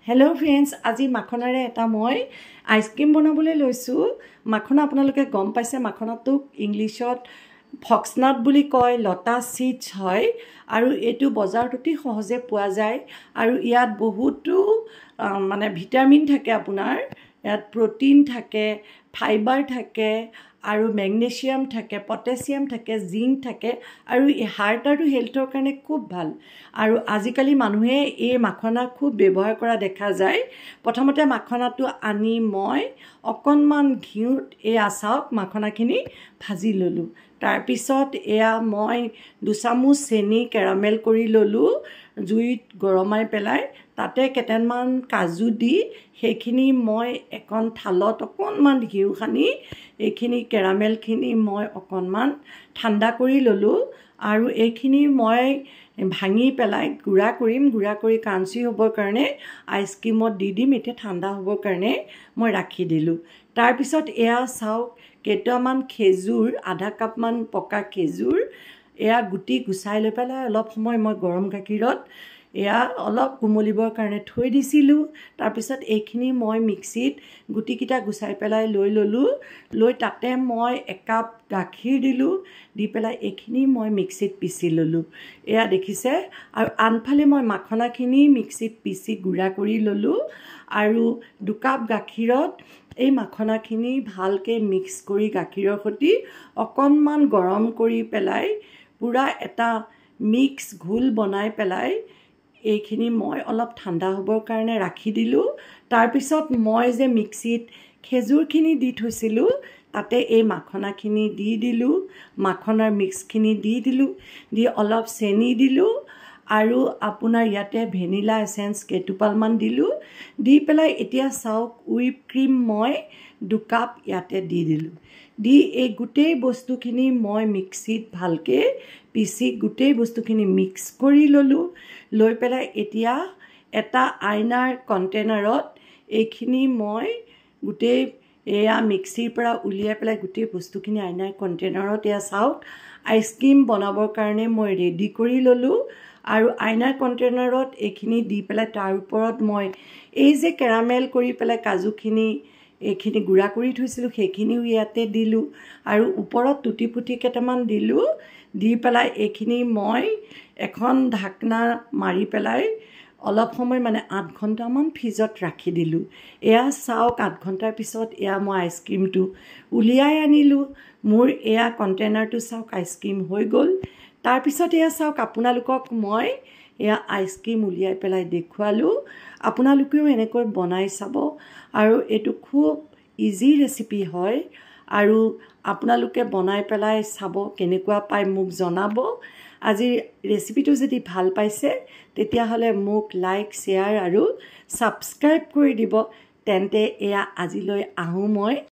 hello friends আজি মাখনাৰে এটা মই আইসক্ৰীম বনাবলৈ লৈছো মাখনা আপোনালোকে গম পাইছে মাখনাটোক ইংলিশত ফক্সনাট বুলি কয় লতা সিডস হয় আৰু এটো বজাৰত অতি সহজে পোৱা যায় আৰু ইয়াত বহুতো মানে ভিটামিন থাকে আপোনাৰ ইয়াত প্ৰটিন থাকে ফাইবাৰ থাকে আৰু ম্যাগনেসিয়াম থাকে পটাসিয়াম থাকে জিংক থাকে আৰু হাৰ্ট আৰু হেলথৰ কাৰণে খুব ভাল আৰু আজিকালি মানুহে এই মাখনা খুব ব্যৱহাৰ কৰা দেখা যায় প্ৰথমতে মাখনাটো আনি মই অকনমান ঘিউত এই আচাওক মাখনাখিনি ভাজি ললো তাৰ পিছত এয়া মই 2 চামুচ চেনি কেৰামেল কৰি ললো জুইত গৰমাই পেলাই তাতে কেটেনমান কাজু দি হেখিনি মই এখন থালত অকনমান ঘিউ খানি এখিনি কেৰামেল খিনি মই অকনমান ঠাণ্ডা কৰি ললো আৰু এখিনি মই ভাঙি পেলাই গুড়া কৰি কাঞ্চি হ'বৰ কাৰণে আইসক্ৰীমত দি দিম এতে ঠাণ্ডা হ'বৰ কাৰণে মই ৰাখি দিলো তাৰ পিছত এয়া চাওক কেটামান খেজুৰ আধা কাপ মান পকা খেজুৰ এয়া গুটি গুছাই লৈ পেলাই অলপ সময় মই গৰম গাখীৰত এয়া অলপ কুমলিবৰ কাৰণে থৈ দিছিলো তাৰ পিছত এইখিনি মই মিক্সিত গুটি কিটা গুছাই পেলাই লৈ ললো লৈ তাতে মই 1 কাপ গাখীৰ দিলো দি পেলাই এইখিনি মই মিক্সিত পিছি ললো এয়া দেখিছে আৰু আনফালে মই মাখনাখিনি মিক্সিত পিছি গুড়া কৰি ললো আৰু 2 কাপ গাখীৰত এই মাখনাখিনি ভালকে মিক্স কৰি গাখীৰৰ সৈতে অকনমান গৰম কৰি পেলাই পুৰা এটা মিক্স ঘোল বনাই পেলাই এইখিনি মই অলপ ঠাণ্ডা হ'বৰ কাৰণে ৰাখি দিলো তাৰ পিছত মই যে মিক্সিত খেজুৰখিনি দি থৈছিলো তাতে এই মাখনাখিনি দি দিলো মাখনাৰ মিক্সখিনি দি দিলো দি অলপ চেনি দিলো আৰু আপোনাৰ ইয়াতে ভেনিলা এসেন্স কেটুপালমান দিলো দি পেলাই এতিয়া চাওক হুইপ ক্ৰীম মই 2 কাপ ইয়াতে দি দিলো দি এই গুটেই বস্তুখিনি মই মিক্সিত ভালকে পিছি গুটেই বস্তুখিনি মিক্স কৰি ললো লৈ পেলাই এতিয়া এটা আইনাৰ কন্টেনাৰত এইখিনি মই গুটেই এয়া মিক্সিৰ পৰা উলিয়াই পেলাই গুটেই বস্তুখিনি আইনাৰ কন্টেনাৰত এয়া চাওক আইসক্ৰীম বনাবৰ কাৰণে মই ৰেডি কৰি ললো আৰু আইনাৰ কন্টেনাৰত এইখিনি দি পেলাই তাৰ ওপৰত মই এই যে কেৰামেল কৰি পেলাই কাজুখিনি এইখিনি গুড়া কৰি থৈছিলো সেইখিনিও ইয়াতে দিলো আৰু ওপৰত টুটি ফুটি কেটামান দিলো দি পেলাই এইখিনি মই এখন ঢাকনা মাৰি পেলাই অলপ সময় মানে 8 ঘণ্টা মান ফ্ৰিজত ৰাখি দিলো এয়া চাওক 8 ঘণ্টাৰ পিছত এয়া মই আইসক্ৰীমটো উলিয়াই আনিলো মোৰ এয়া কন্টেনাৰটো চাওক আইসক্ৰীম হৈ গল তাৰ পিছত এয়া চাওক আপোনালোকক মই এয়া আইসক্ৰীম উলিয়াই পেলাই দেখুৱালো আপোনালোকেও এনেকৈ বনাই চাব আৰু এটো খুব ইজি ৰেচিপি হয় আৰু আপোনালোকে বনাই পেলাই চাব কেনেকুৱা পাই মোক জনাব আজি ৰেচিপিটো যদি ভাল পাইছে তেতিয়া হলে মোক লাইক শেয়াৰ আৰু সাবস্ক্ৰাইব কৰি দিব তেন্তে এয়া আজিলৈ আহো মই